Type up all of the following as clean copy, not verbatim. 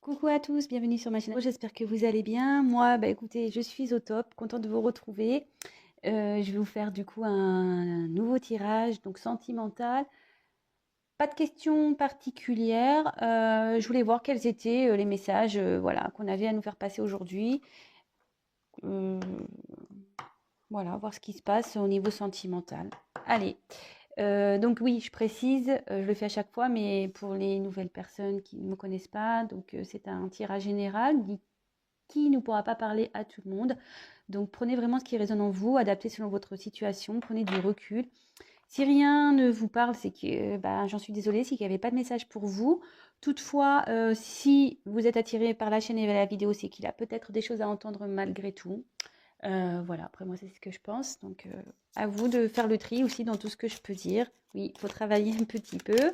Coucou à tous, bienvenue sur ma chaîne. J'espère que vous allez bien. Moi, bah écoutez, je suis au top, contente de vous retrouver. Je vais vous faire du coup un nouveau tirage, donc sentimental. Pas de questions particulières. Je voulais voir quels étaient les messages, voilà, qu'on avait à nous faire passer aujourd'hui. Euh, voilà, voir ce qui se passe au niveau sentimental. Allez. Donc oui, je précise, je le fais à chaque fois, mais pour les nouvelles personnes qui ne me connaissent pas, donc c'est un tirage général qui ne pourra pas parler à tout le monde. Donc prenez vraiment ce qui résonne en vous, adaptez selon votre situation, prenez du recul. Si rien ne vous parle, c'est que bah, j'en suis désolée, c'est qu'il n'y avait pas de message pour vous. Toutefois, si vous êtes attiré par la chaîne et la vidéo, c'est qu'il a peut-être des choses à entendre malgré tout. Voilà, après moi c'est ce que je pense. Donc à vous de faire le tri aussi dans tout ce que je peux dire. Oui, il faut travailler un petit peu.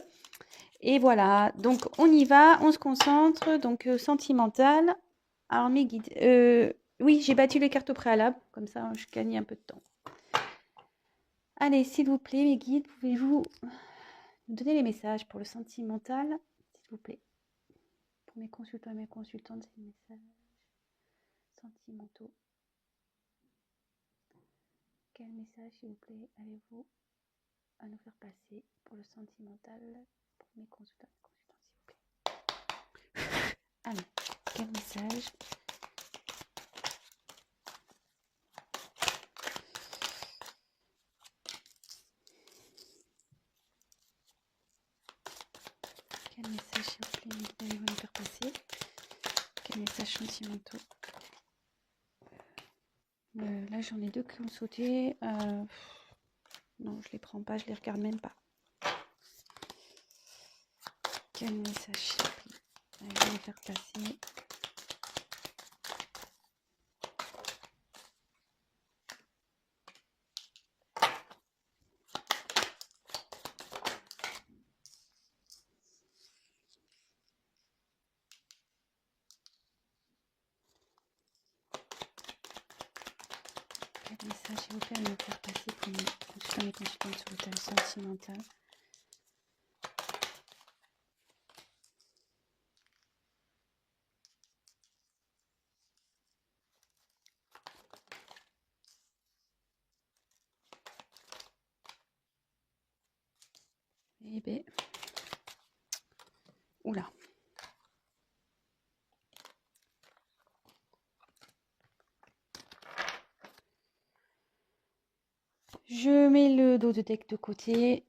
Et voilà, donc on y va, on se concentre. Donc sentimental. Alors mes guides. Oui, j'ai battu les cartes au préalable, comme ça je gagne un peu de temps. Allez, s'il vous plaît, mes guides, pouvez-vous nous donner les messages pour le sentimental, s'il vous plaît. Pour mes consultants et mes consultantes, c'est les messages sentimentaux. Quel message, s'il vous plaît, avez-vous à nous faire passer pour le sentimental pour mes consultants et consultants, s'il vous plaît. Alors, quel message? Quel message, s'il vous plaît, allez-vous nous faire passer? Quel message sentimentaux? Là, j'en ai deux qui ont sauté. Non, je les prends pas, je les regarde même pas. Quel message, s'il vous plaît, allez-vous nous faire passer? Quel message, s'il vous plaît, à nous faire passer pour mes consultants et consultantes sur le thème sentimental? Eh ben, oula. Je mets le dos de deck de côté.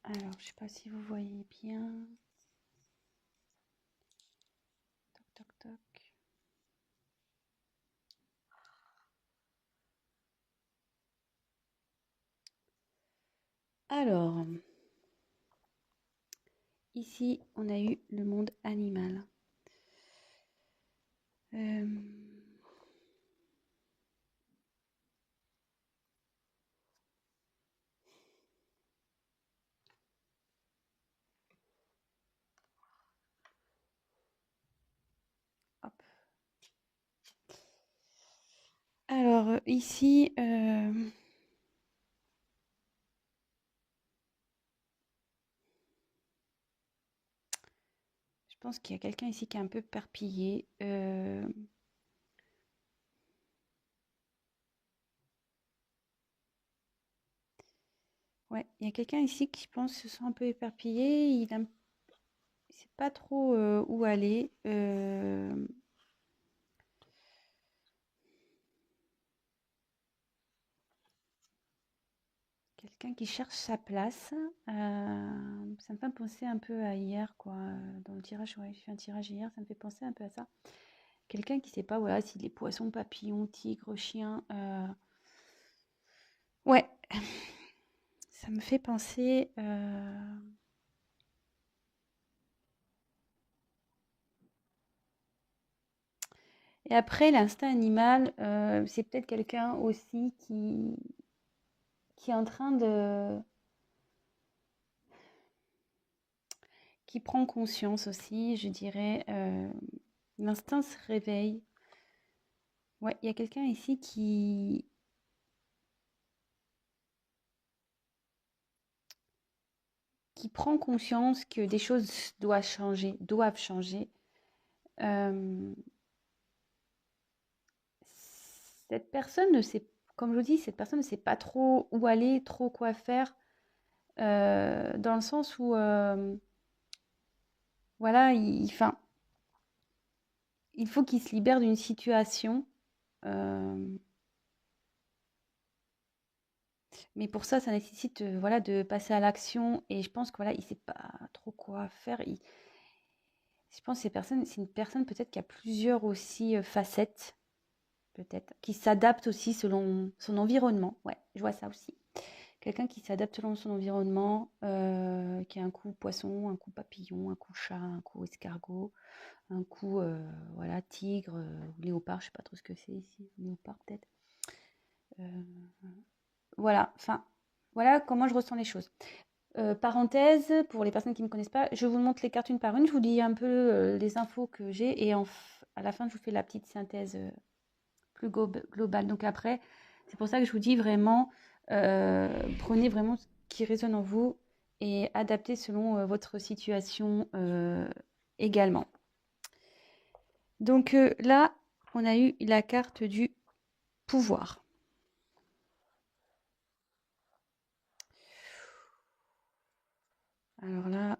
Alors, je sais pas si vous voyez bien. Toc, toc, toc. Alors, ici, on a eu le monde animal. Hop. Alors, ici, je pense qu'il y a quelqu'un ici qui est un peu perpillé. Ouais, il y a quelqu'un ici qui, je pense, se sent un peu éparpillé. Il ne sait pas trop où aller. Quelqu'un qui cherche sa place. Ça me fait penser un peu à hier, quoi. Dans le tirage, ouais, j'ai fait un tirage hier, ça me fait penser un peu à ça. Quelqu'un qui ne sait pas, voilà, s'il est poisson, papillon, tigre, chien. Ouais, ça me fait penser. Et après, l'instinct animal, c'est peut-être quelqu'un aussi qui est en train de... qui prend conscience aussi, je dirais. L'instinct se réveille. Ouais, il y a quelqu'un ici qui prend conscience que des choses doivent changer. Euh, cette personne ne sait, comme je vous dis, cette personne ne sait pas trop où aller, trop quoi faire, dans le sens où, voilà, enfin, il faut qu'il se libère d'une situation. euh, mais pour ça nécessite, voilà, de passer à l'action. Et je pense que voilà, il sait pas trop quoi faire. Je pense que c'est une personne peut-être qui a plusieurs aussi facettes, peut-être, qui s'adapte aussi selon son environnement. Ouais, je vois ça aussi. Quelqu'un qui s'adapte selon son environnement, qui a un coup poisson, un coup papillon, un coup chat, un coup escargot, un coup voilà, tigre, ou léopard, je sais pas trop ce que c'est ici, léopard peut-être. Euh, voilà, enfin, voilà comment je ressens les choses. Parenthèse, pour les personnes qui ne me connaissent pas, je vous montre les cartes une par une, je vous dis un peu les infos que j'ai et à la fin je vous fais la petite synthèse plus globale. Donc après, c'est pour ça que je vous dis vraiment, prenez vraiment ce qui résonne en vous et adaptez selon votre situation également. Donc là, on a eu la carte du pouvoir. Alors là,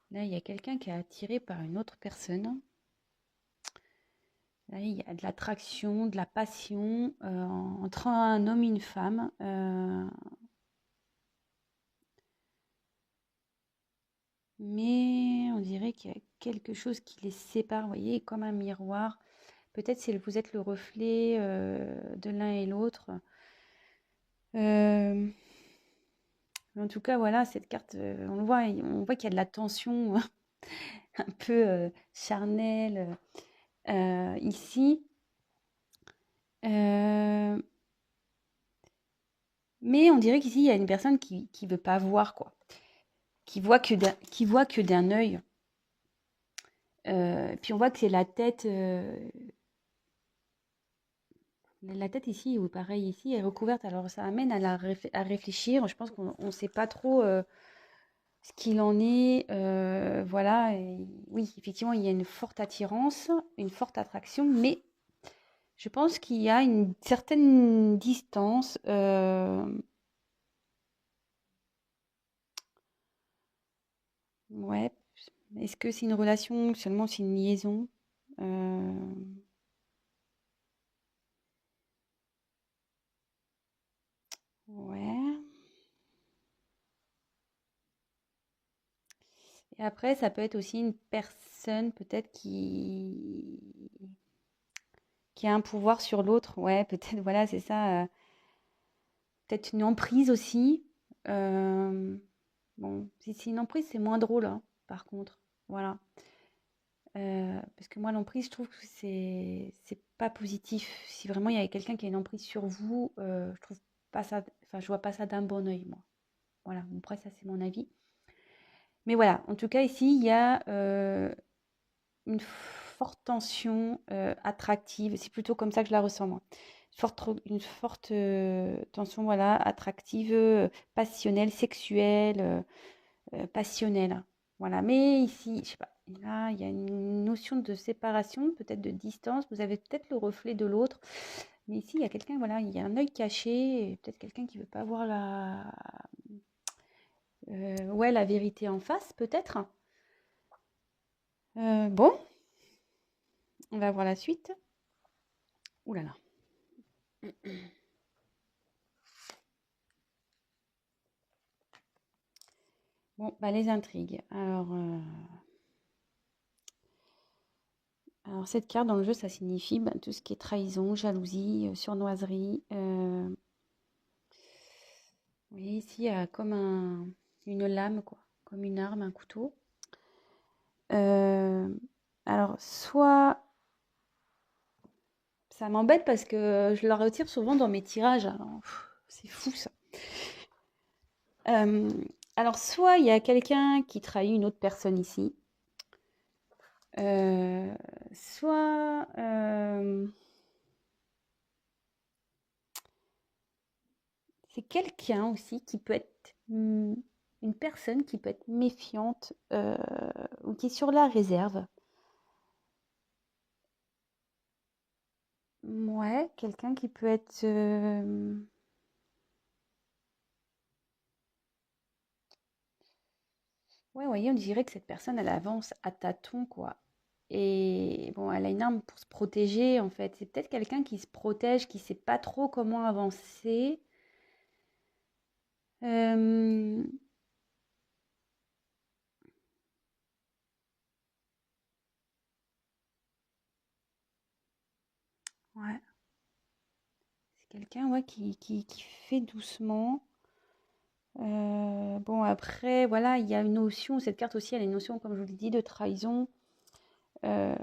là, il y a quelqu'un qui est attiré par une autre personne. Là, il y a de l'attraction, de la passion entre un homme et une femme. Mais on dirait qu'il y a quelque chose qui les sépare, vous voyez, comme un miroir. Peut-être si vous êtes le reflet de l'un et l'autre. Euh, en tout cas, voilà, cette carte, on voit qu'il y a de la tension un peu charnelle ici. Euh, mais on dirait qu'ici, il y a une personne qui ne veut pas voir, quoi. Qui voit que d'un œil. Puis on voit que c'est la tête ici, ou pareil ici, est recouverte. Alors ça amène à réfléchir. Je pense qu'on ne sait pas trop ce qu'il en est. Voilà. Et oui, effectivement, il y a une forte attirance, une forte attraction, mais je pense qu'il y a une certaine distance. Ouais. Est-ce que c'est une relation, seulement c'est une liaison? Euh, ouais. Et après, ça peut être aussi une personne peut-être qui a un pouvoir sur l'autre. Ouais, peut-être, voilà, c'est ça. Peut-être une emprise aussi. Euh, bon, si c'est une emprise, c'est moins drôle, hein, par contre. Voilà. Parce que moi, l'emprise, je trouve que c'est pas positif. Si vraiment il y a quelqu'un qui a une emprise sur vous, je trouve pas ça, enfin, je vois pas ça d'un bon œil, moi. Voilà. Bon, après, ça, c'est mon avis. Mais voilà. En tout cas, ici, il y a une forte tension attractive. C'est plutôt comme ça que je la ressens, moi. Une forte tension, voilà, attractive, passionnelle, sexuelle, passionnelle. Voilà. Mais ici, je sais pas, là, il y a une notion de séparation, peut-être de distance. Vous avez peut-être le reflet de l'autre. Mais ici, il y a quelqu'un, voilà, il y a un œil caché, et peut-être quelqu'un qui veut pas voir ouais, la vérité en face, peut-être. Bon, on va voir la suite. Ouh là là. Bon, bah, les intrigues. Alors, cette carte dans le jeu, ça signifie bah, tout ce qui est trahison, jalousie, surnoiserie. Vous voyez ici, il y a comme une lame, quoi, comme une arme, un couteau. Euh, alors, soit ça m'embête parce que je la retire souvent dans mes tirages. Alors, c'est fou ça. Euh, alors, soit il y a quelqu'un qui trahit une autre personne ici. Euh, soit C'est quelqu'un aussi qui peut être une personne qui peut être méfiante ou qui est sur la réserve. Ouais, quelqu'un qui peut être... Ouais, voyez, on dirait que cette personne, elle avance à tâtons, quoi. Et bon, elle a une arme pour se protéger, en fait. C'est peut-être quelqu'un qui se protège, qui sait pas trop comment avancer. Euh, ouais, c'est quelqu'un ouais, qui fait doucement. Bon, après, voilà, il y a une notion, cette carte aussi, elle a une notion, comme je vous l'ai dit, de trahison, euh,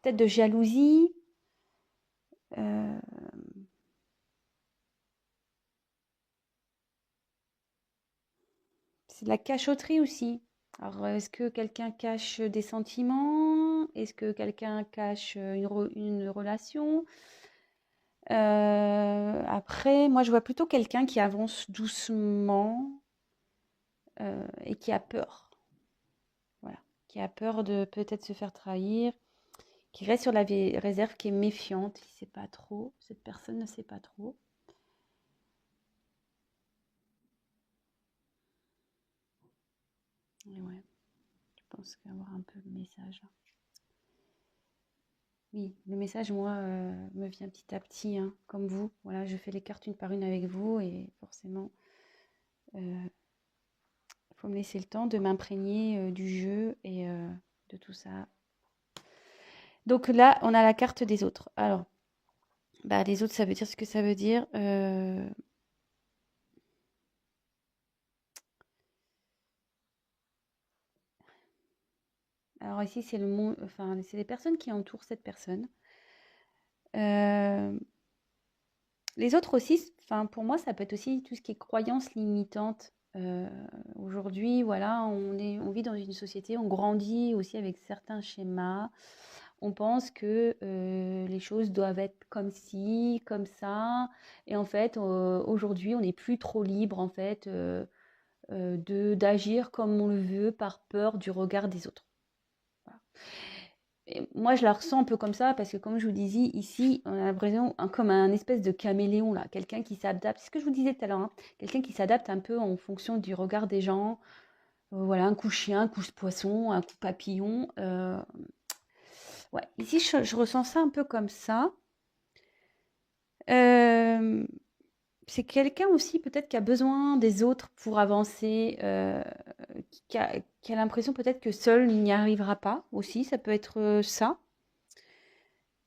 peut-être de jalousie. euh, c'est de la cachotterie aussi. Alors, est-ce que quelqu'un cache des sentiments? Est-ce que quelqu'un cache une relation? Après, moi, je vois plutôt quelqu'un qui avance doucement et qui a peur. Voilà. Qui a peur de peut-être se faire trahir, qui reste sur la réserve, qui est méfiante, qui ne sait pas trop. Cette personne ne sait pas trop. Et ouais, je pense qu'avoir un peu le message. Oui, le message, moi, me vient petit à petit, hein, comme vous. Voilà, je fais les cartes une par une avec vous et forcément, il faut me laisser le temps de m'imprégner du jeu et de tout ça. Donc là, on a la carte des autres. Alors, bah, les autres, ça veut dire ce que ça veut dire. Alors ici, c'est le monde, enfin, c'est les personnes qui entourent cette personne. Euh, les autres aussi, enfin, pour moi, ça peut être aussi tout ce qui est croyances limitantes. Aujourd'hui, voilà, on vit dans une société, on grandit aussi avec certains schémas. On pense que les choses doivent être comme ci, comme ça. Et en fait, aujourd'hui, on n'est plus trop libre, en fait, d'agir comme on le veut par peur du regard des autres. Voilà. Et moi, je la ressens un peu comme ça parce que, comme je vous disais, ici, on a l'impression comme un espèce de caméléon, là, quelqu'un qui s'adapte. C'est ce que je vous disais tout à l'heure, hein, quelqu'un qui s'adapte un peu en fonction du regard des gens. Voilà, un coup chien, un coup poisson, un coup papillon. Ouais, ici, je ressens ça un peu comme ça. Euh, c'est quelqu'un aussi peut-être qui a besoin des autres pour avancer, qui a l'impression peut-être que seul il n'y arrivera pas aussi, ça peut être ça.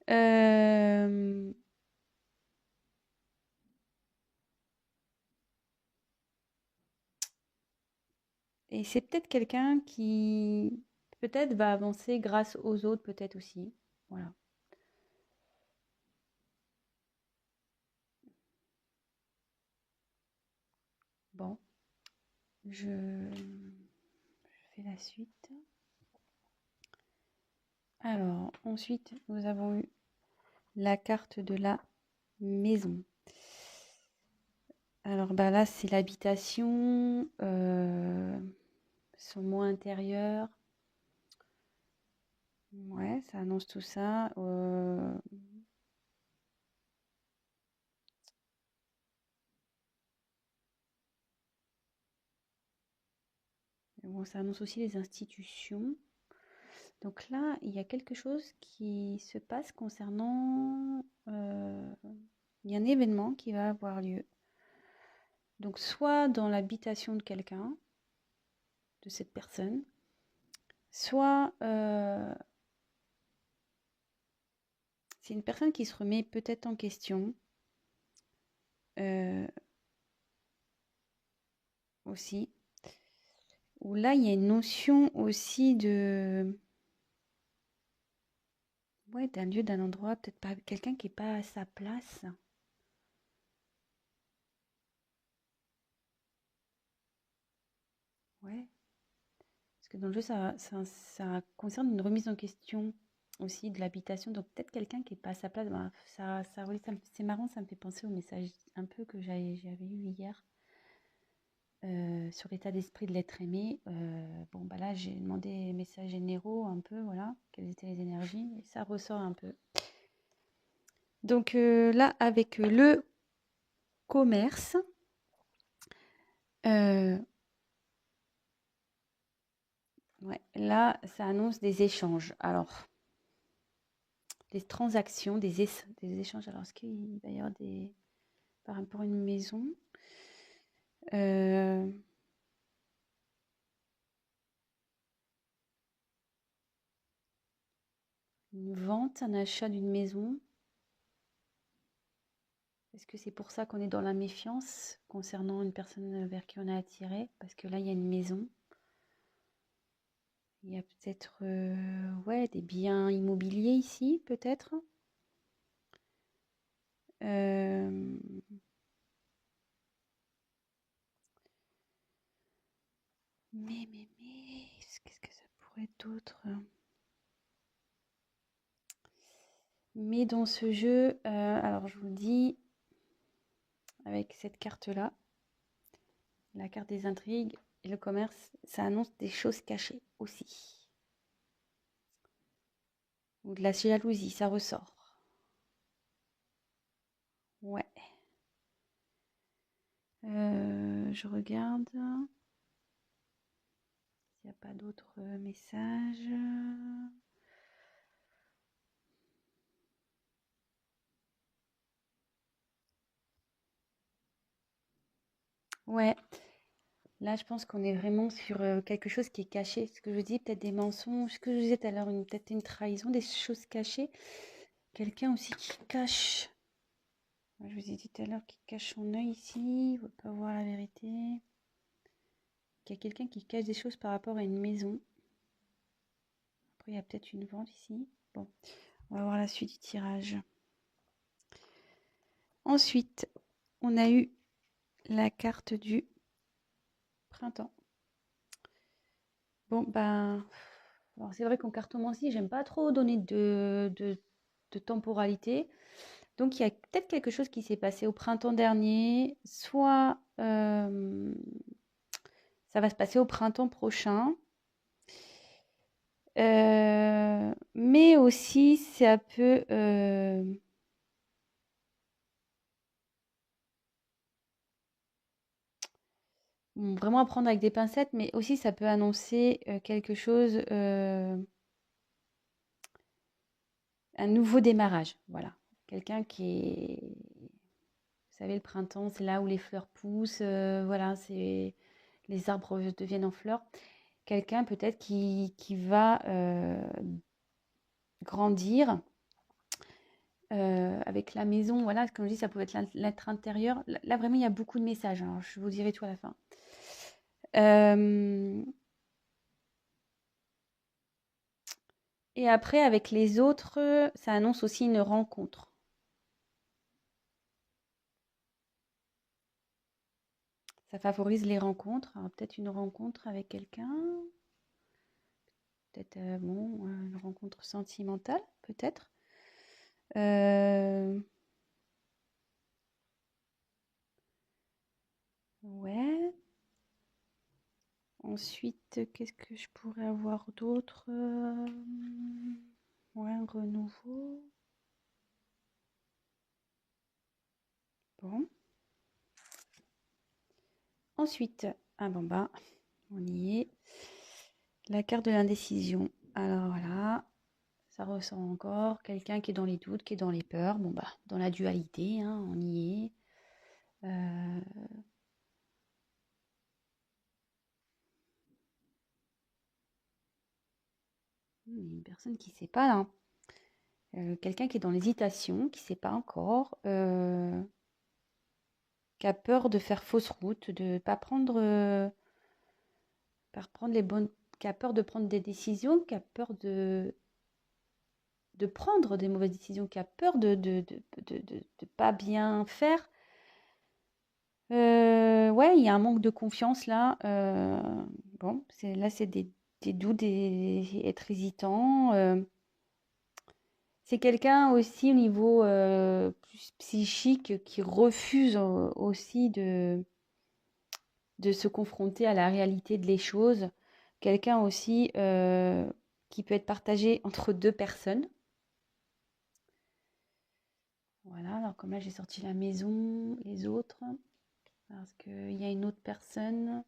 Euh, et c'est peut-être quelqu'un qui peut-être va avancer grâce aux autres peut-être aussi. Voilà. Bon, je fais la suite. Alors, ensuite, nous avons eu la carte de la maison. Alors bah là, c'est l'habitation, son mot intérieur. Ouais, ça annonce tout ça. Bon, ça annonce aussi les institutions. Donc là, il y a quelque chose qui se passe concernant... il y a un événement qui va avoir lieu. Donc soit dans l'habitation de quelqu'un, de cette personne, soit c'est une personne qui se remet peut-être en question euh, aussi. Où là, il y a une notion aussi de... Ouais, d'un lieu, d'un endroit, peut-être pas quelqu'un qui est pas à sa place. Ouais. Parce que dans le jeu, ça concerne une remise en question. aussi de l'habitation. Donc peut-être quelqu'un qui est pas à sa place. Ben, c'est marrant, ça me fait penser au message un peu que j'avais eu hier sur l'état d'esprit de l'être aimé. Bon, bah là, j'ai demandé les messages généraux un peu, voilà, quelles étaient les énergies, et ça ressort un peu. Donc là, avec le commerce, ouais, là, ça annonce des échanges. Alors, des transactions, des échanges. Alors, est-ce qu'il va y avoir des... par rapport à une maison une vente, un achat d'une maison. Est-ce que c'est pour ça qu'on est dans la méfiance concernant une personne vers qui on a attiré? Parce que là, il y a une maison. Il y a peut-être ouais, des biens immobiliers ici, peut-être. Euh, mais, qu'est-ce que ça pourrait être d'autre? Mais dans ce jeu, alors je vous le dis, avec cette carte-là, la carte des intrigues et le commerce, ça annonce des choses cachées aussi. Ou de la jalousie, ça ressort. Ouais. Je regarde s'il n'y a pas d'autres messages. Ouais. Là, je pense qu'on est vraiment sur quelque chose qui est caché. Ce que je dis, peut-être des mensonges. Ce que je disais tout à l'heure, peut-être une trahison, des choses cachées. Quelqu'un aussi qui cache. Je vous ai dit tout à l'heure, qui cache son œil ici. Il ne veut pas voir la vérité. Il y a quelqu'un qui cache des choses par rapport à une maison. Après, il y a peut-être une vente ici. Bon, on va voir la suite du tirage. Ensuite, on a eu la carte du printemps. Bon, ben, alors c'est vrai qu'en cartomancie, j'aime pas trop donner de temporalité. Donc, il y a peut-être quelque chose qui s'est passé au printemps dernier, soit ça va se passer au printemps prochain, mais aussi ça peut vraiment à prendre avec des pincettes, mais aussi ça peut annoncer quelque chose, un nouveau démarrage. Voilà, quelqu'un qui est, vous savez, le printemps, c'est là où les fleurs poussent, voilà, c'est les arbres deviennent en fleurs. Quelqu'un peut-être qui va grandir avec la maison, voilà, comme je dis, ça pouvait être l'être intérieur. Là, vraiment, il y a beaucoup de messages. Alors, je vous dirai tout à la fin. Et après, avec les autres, ça annonce aussi une rencontre. Ça favorise les rencontres. Alors, peut-être une rencontre avec quelqu'un. Peut-être, bon, une rencontre sentimentale, peut-être. Ouais. Ensuite, qu'est-ce que je pourrais avoir d'autre? Ouais, un renouveau. Bon. Ensuite, ah bon bah, on y est. La carte de l'indécision. Alors voilà, ça ressent encore quelqu'un qui est dans les doutes, qui est dans les peurs. Bon bah, dans la dualité, hein, on y est. Une personne qui ne sait pas là. Quelqu'un qui est dans l'hésitation, qui ne sait pas encore, qui a peur de faire fausse route, de ne pas prendre, prendre les bonnes, qui a peur de prendre des décisions, qui a peur de prendre des mauvaises décisions, qui a peur de pas bien faire. Ouais, il y a un manque de confiance là. Bon, là, c'est des doutes, être hésitant. C'est quelqu'un aussi au niveau plus psychique qui refuse aussi de se confronter à la réalité des choses. Quelqu'un aussi qui peut être partagé entre deux personnes. Voilà, alors comme là j'ai sorti la maison, les autres, parce qu'il y a une autre personne,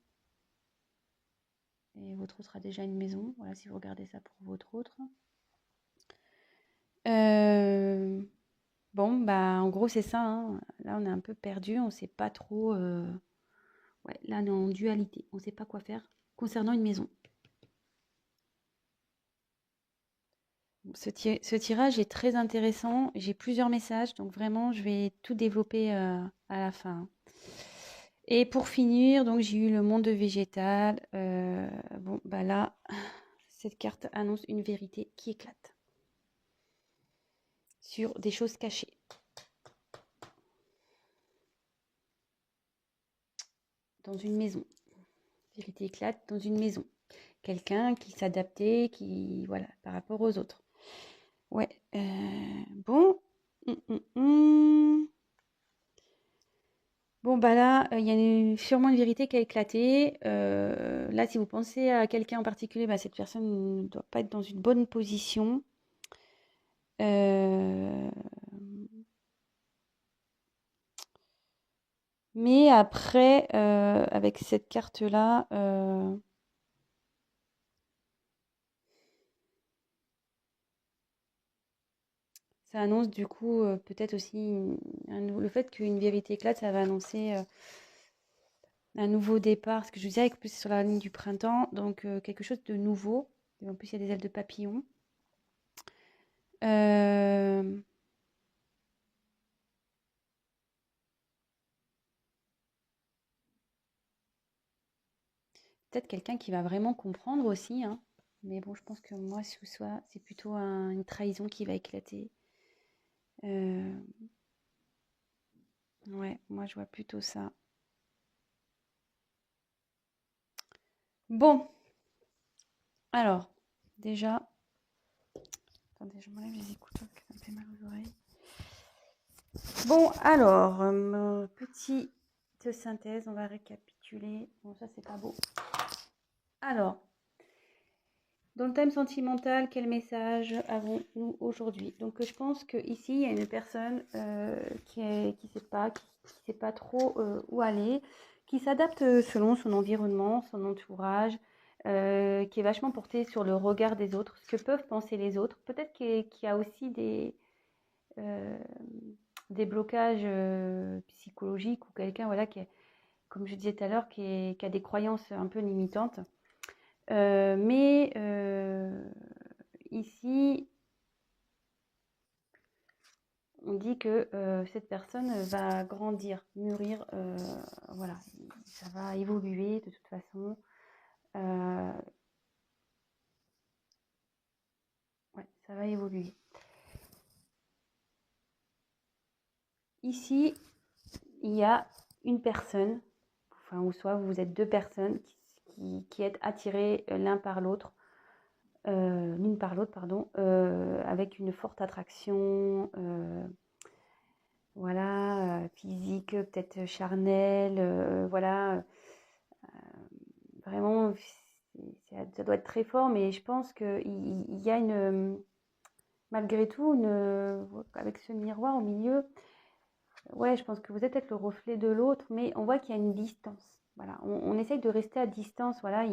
et votre autre a déjà une maison. Voilà, si vous regardez ça pour votre autre. Bon, bah en gros c'est ça, hein. Là on est un peu perdu, on ne sait pas trop. Ouais, là on est en dualité, on ne sait pas quoi faire concernant une maison. Ce tirage est très intéressant. J'ai plusieurs messages, donc vraiment, je vais tout développer à la fin. Et pour finir, donc j'ai eu le monde végétal. Bon, bah là, cette carte annonce une vérité qui éclate sur des choses cachées. Dans une maison. Vérité éclate dans une maison. Quelqu'un qui s'adaptait, qui, voilà, par rapport aux autres. Ouais, bon. Bon, bah là, il y a sûrement une vérité qui a éclaté. Là, si vous pensez à quelqu'un en particulier, bah, cette personne ne doit pas être dans une bonne position. Euh, mais après, avec cette carte-là, ça annonce du coup peut-être aussi le fait qu'une vérité éclate, ça va annoncer un nouveau départ. Parce que je vous disais, en plus, c'est sur la ligne du printemps, donc quelque chose de nouveau. Et en plus, il y a des ailes de papillon. Peut-être quelqu'un qui va vraiment comprendre aussi, hein. Mais bon, je pense que moi, ce soit, c'est plutôt une trahison qui va éclater. Euh, ouais, moi, je vois plutôt ça. Bon, alors, déjà, attendez, je m'enlève les écouteurs, que ça me fait mal aux oreilles. Bon, alors, petite synthèse, on va récapituler. Bon, ça, c'est pas beau. Alors, dans le thème sentimental, quel message avons-nous aujourd'hui? Donc, je pense qu'ici, il y a une personne qui ne sait pas trop où aller, qui s'adapte selon son environnement, son entourage, qui est vachement portée sur le regard des autres, ce que peuvent penser les autres. Peut-être qu'il y a aussi euh, des blocages psychologiques ou quelqu'un, voilà, comme je disais tout à l'heure, qui a des croyances un peu limitantes. Mais ici, on dit que cette personne va grandir, mûrir, voilà, ça va évoluer de toute façon. Ouais, ça va évoluer. Ici, il y a une personne, enfin, ou soit vous êtes deux personnes qui êtes attirées l'un par l'autre, l'une par l'autre, pardon, avec une forte attraction, voilà, physique, peut-être charnelle, voilà, vraiment, ça doit être très fort, mais je pense qu'il y a malgré tout, avec ce miroir au milieu, ouais, je pense que vous êtes peut-être le reflet de l'autre, mais on voit qu'il y a une distance. Voilà, on essaye de rester à distance, voilà,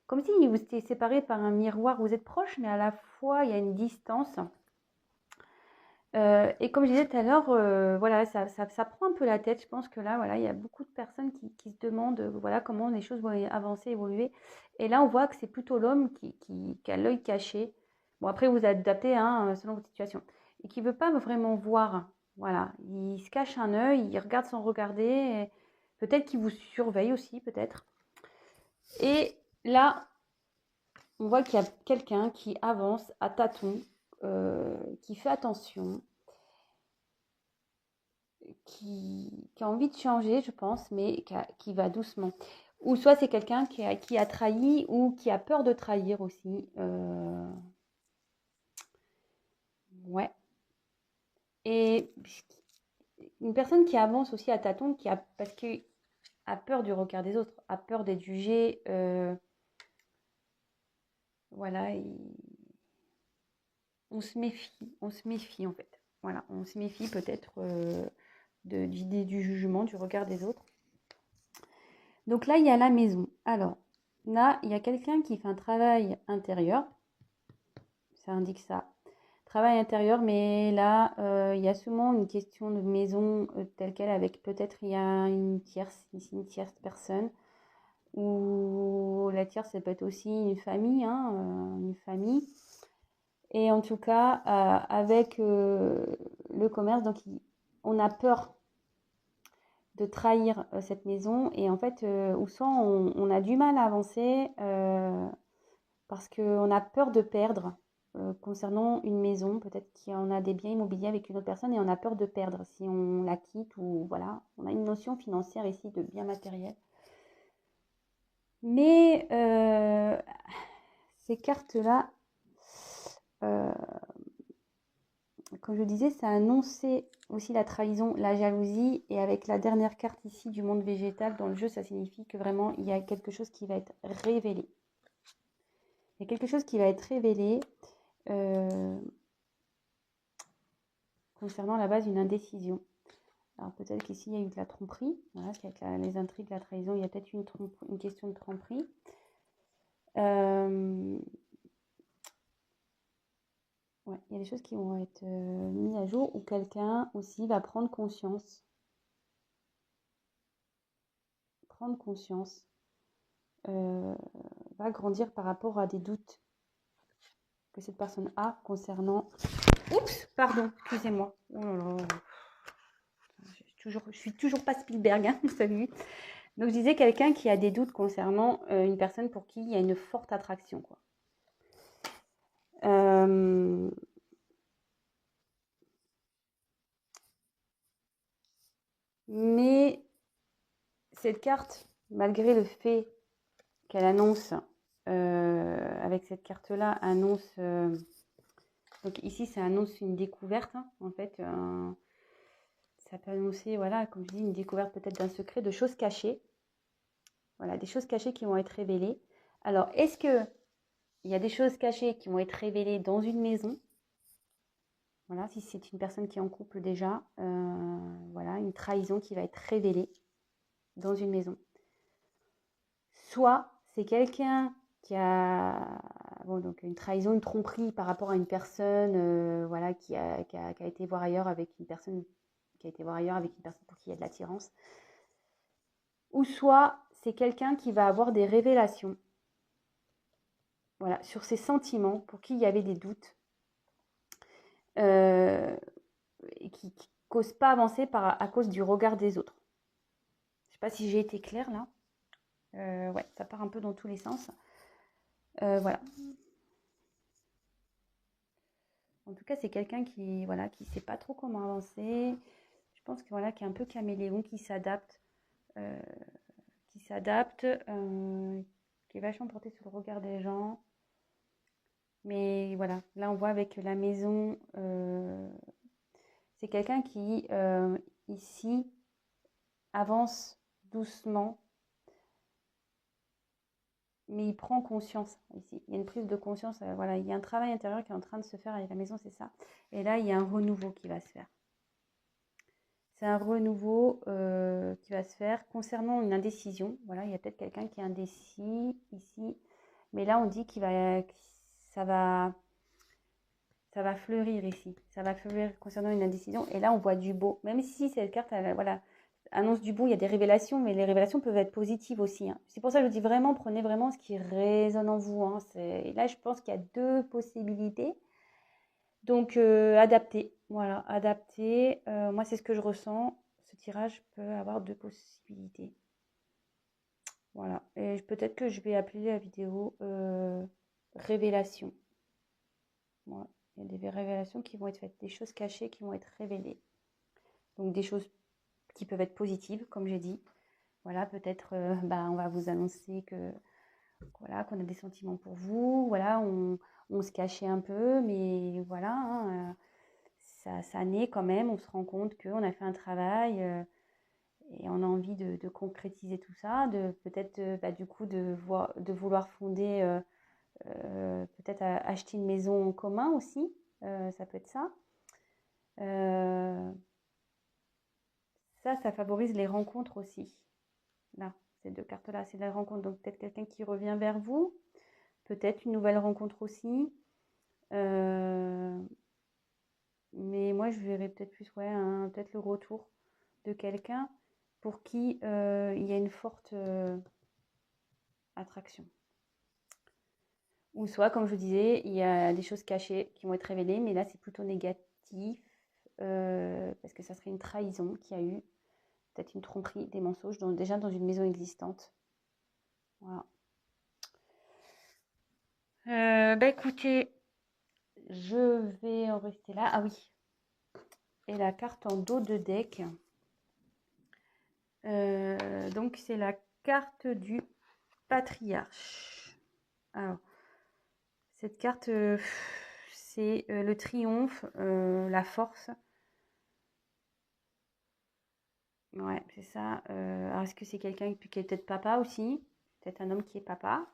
comme si vous étiez séparés par un miroir, vous êtes proches, mais à la fois, il y a une distance. Et comme je disais tout à l'heure, voilà, ça prend un peu la tête. Je pense que là, voilà, il y a beaucoup de personnes qui se demandent, voilà, comment les choses vont avancer, évoluer. Et là, on voit que c'est plutôt l'homme qui a l'œil caché. Bon, après, vous adaptez, hein, selon votre situation. Et qui ne veut pas vraiment voir. Voilà, il se cache un œil, il regarde sans regarder. Peut-être qu'il vous surveille aussi, peut-être. Et là, on voit qu'il y a quelqu'un qui avance à tâtons, qui fait attention, qui a envie de changer, je pense, mais qui va doucement. Ou soit c'est quelqu'un qui a trahi ou qui a peur de trahir aussi. Ouais. Et une personne qui avance aussi à tâtons, parce que a peur du regard des autres, a peur d'être jugée, voilà, on se méfie en fait. Voilà, on se méfie peut-être du jugement, du regard des autres. Donc là, il y a la maison. Alors, là, il y a quelqu'un qui fait un travail intérieur. Ça indique ça. Travail intérieur, mais là, il y a souvent une question de maison telle quelle, avec peut-être il y a une tierce, ici une tierce personne, ou la tierce, ça peut être aussi une famille, hein, une famille. Et en tout cas, avec le commerce, donc on a peur de trahir cette maison, et en fait, ou soit on a du mal à avancer parce qu'on a peur de perdre concernant une maison, peut-être qu'on a des biens immobiliers avec une autre personne et on a peur de perdre si on la quitte, ou voilà, on a une notion financière ici de biens matériels. Mais ces cartes-là, euh, comme je disais, ça annonçait aussi la trahison, la jalousie, et avec la dernière carte ici du monde végétal dans le jeu, ça signifie que vraiment il y a quelque chose qui va être révélé. Il y a quelque chose qui va être révélé concernant la base d'une indécision. Alors peut-être qu'ici il y a eu de la tromperie, voilà, parce qu'avec les intrigues, la trahison, il y a peut-être une question de tromperie. Ouais, il y a des choses qui vont être mises à jour, ou quelqu'un aussi va prendre conscience. Prendre conscience. Va grandir par rapport à des doutes que cette personne a concernant... Oups, pardon, excusez-moi. Oh là là. Je suis toujours pas Spielberg, hein, vous savez. Donc je disais quelqu'un qui a des doutes concernant une personne pour qui il y a une forte attraction, quoi. Mais cette carte, malgré le fait qu'elle annonce, avec cette carte-là, annonce... donc ici, ça annonce une découverte, hein, en fait. Ça peut annoncer, voilà, comme je dis, une découverte peut-être d'un secret, de choses cachées. Voilà, des choses cachées qui vont être révélées. Alors, est-ce qu'il y a des choses cachées qui vont être révélées dans une maison? Voilà, si c'est une personne qui est en couple déjà, voilà, une trahison qui va être révélée dans une maison. Soit c'est quelqu'un qui a donc une trahison, une tromperie par rapport à une personne, voilà, qui a été voir ailleurs avec une personne, qui a été voir ailleurs avec une personne pour qui il y a de l'attirance. Ou soit c'est quelqu'un qui va avoir des révélations, voilà, sur ses sentiments, pour qui il y avait des doutes, et qui ne causent pas avancer à cause du regard des autres. Je ne sais pas si j'ai été claire là. Ouais, ça part un peu dans tous les sens. Voilà. En tout cas, c'est quelqu'un qui, voilà, qui sait pas trop comment avancer. Je pense que voilà, qui est un peu caméléon, qui s'adapte, qui est vachement porté sur le regard des gens. Mais voilà, là on voit avec la maison, c'est quelqu'un qui ici avance doucement, mais il prend conscience ici. Il y a une prise de conscience, voilà, il y a un travail intérieur qui est en train de se faire avec la maison, c'est ça. Et là, il y a un renouveau qui va se faire. C'est un renouveau qui va se faire concernant une indécision. Voilà, il y a peut-être quelqu'un qui est indécis ici, mais là on dit ça va fleurir ici. Ça va fleurir concernant une indécision. Et là on voit du beau. Même si cette carte, voilà, annonce du beau, il y a des révélations, mais les révélations peuvent être positives aussi, hein. C'est pour ça que je dis vraiment, prenez vraiment ce qui résonne en vous, hein. Et là je pense qu'il y a deux possibilités. Donc, adapter, voilà, adapter. Moi, c'est ce que je ressens. Ce tirage peut avoir deux possibilités. Voilà. Et peut-être que je vais appeler la vidéo révélation. Voilà. Il y a des révélations qui vont être faites, des choses cachées qui vont être révélées. Donc, des choses qui peuvent être positives, comme j'ai dit. Voilà, peut-être, on va vous annoncer que voilà, qu'on a des sentiments pour vous. Voilà, on se cachait un peu, mais voilà, hein, ça naît quand même, on se rend compte qu'on a fait un travail et on a envie de concrétiser tout ça, de peut-être du coup de vouloir fonder, peut-être acheter une maison en commun aussi, ça peut être ça. Ça favorise les rencontres aussi. Là, ces deux cartes-là, c'est la rencontre. Donc peut-être quelqu'un qui revient vers vous, peut-être une nouvelle rencontre aussi. Mais moi, je verrais peut-être plus, ouais, peut-être le retour de quelqu'un pour qui il y a une forte attraction. Ou soit, comme je vous disais, il y a des choses cachées qui vont être révélées, mais là, c'est plutôt négatif, parce que ça serait une trahison qu'il y a eu, peut-être une tromperie, des mensonges, déjà dans une maison existante. Voilà. Écoutez, je vais en rester là. Ah oui. Et la carte en dos de deck. Donc, c'est la carte du patriarche. Alors, cette carte, c'est le triomphe, la force. Ouais, c'est ça. Alors, est-ce que c'est quelqu'un qui est peut-être papa aussi? Peut-être un homme qui est papa.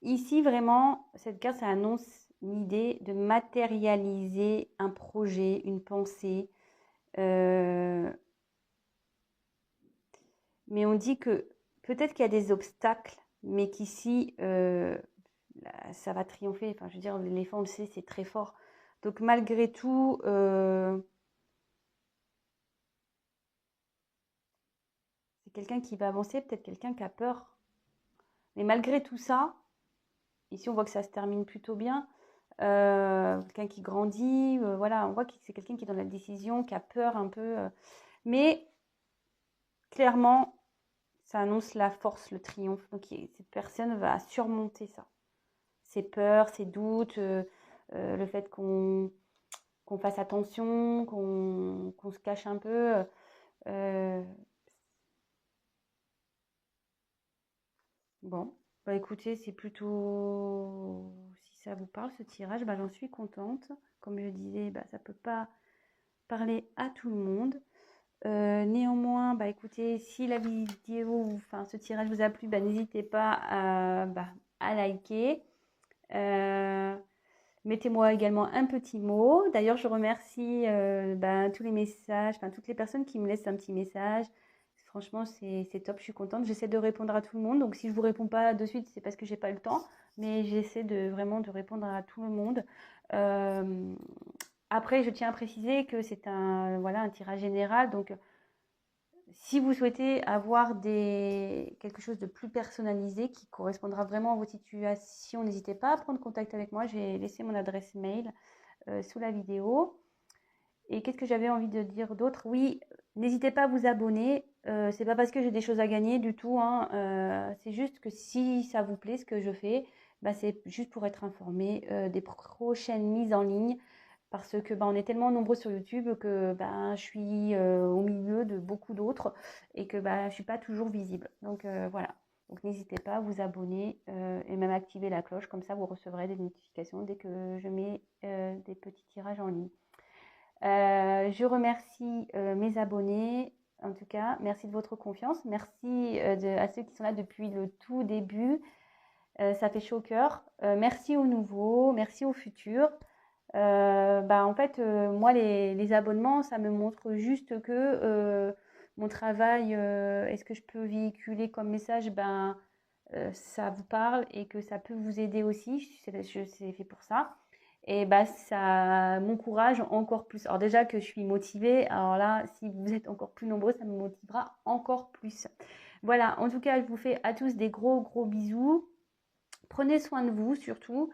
Ici, vraiment, cette carte, ça annonce l'idée de matérialiser un projet, une pensée. Mais on dit que peut-être qu'il y a des obstacles, mais qu'ici, ça va triompher. Enfin, je veux dire, l'éléphant, on le sait, c'est très fort. Donc, malgré tout, c'est quelqu'un qui va avancer, peut-être quelqu'un qui a peur. Mais malgré tout ça, ici, on voit que ça se termine plutôt bien. Quelqu'un qui grandit, voilà, on voit que c'est quelqu'un qui est dans la décision, qui a peur un peu. Mais clairement, ça annonce la force, le triomphe. Donc, cette personne va surmonter ça. Ses peurs, ses doutes, le fait qu'on fasse attention, qu'on se cache un peu. Bon, écoutez, c'est plutôt... Si ça vous parle, ce tirage, j'en suis contente. Comme je disais, ça ne peut pas parler à tout le monde. Néanmoins, écoutez, si la vidéo, enfin ce tirage vous a plu, n'hésitez pas à liker. Mettez-moi également un petit mot. D'ailleurs, je remercie tous les messages, toutes les personnes qui me laissent un petit message. Franchement, c'est top, je suis contente. J'essaie de répondre à tout le monde. Donc, si je ne vous réponds pas de suite, c'est parce que je n'ai pas eu le temps. Mais j'essaie vraiment de répondre à tout le monde. Après, je tiens à préciser que c'est un tirage général. Donc, si vous souhaitez avoir quelque chose de plus personnalisé qui correspondra vraiment à votre situation, n'hésitez pas à prendre contact avec moi. J'ai laissé mon adresse mail sous la vidéo. Et qu'est-ce que j'avais envie de dire d'autre? Oui, n'hésitez pas à vous abonner. C'est pas parce que j'ai des choses à gagner du tout, hein. C'est juste que si ça vous plaît ce que je fais, c'est juste pour être informé des prochaines mises en ligne. Parce que on est tellement nombreux sur YouTube que je suis au milieu de beaucoup d'autres et que je suis pas toujours visible. Donc voilà. Donc n'hésitez pas à vous abonner et même activer la cloche, comme ça vous recevrez des notifications dès que je mets des petits tirages en ligne. Je remercie mes abonnés, en tout cas, merci de votre confiance, merci à ceux qui sont là depuis le tout début, ça fait chaud au cœur. Merci aux nouveaux, merci aux futurs. En fait, moi, les abonnements, ça me montre juste que mon travail, est-ce que je peux véhiculer comme message, ça vous parle et que ça peut vous aider aussi. C'est fait pour ça. Et ça m'encourage encore plus. Alors déjà que je suis motivée, alors là, si vous êtes encore plus nombreux, ça me motivera encore plus. Voilà, en tout cas, je vous fais à tous des gros, gros bisous. Prenez soin de vous surtout.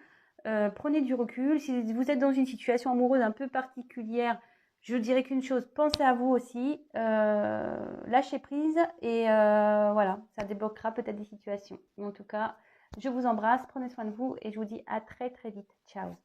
Prenez du recul. Si vous êtes dans une situation amoureuse un peu particulière, je dirais qu'une chose, pensez à vous aussi. Lâchez prise et voilà, ça débloquera peut-être des situations. Mais en tout cas, je vous embrasse, prenez soin de vous et je vous dis à très très vite. Ciao.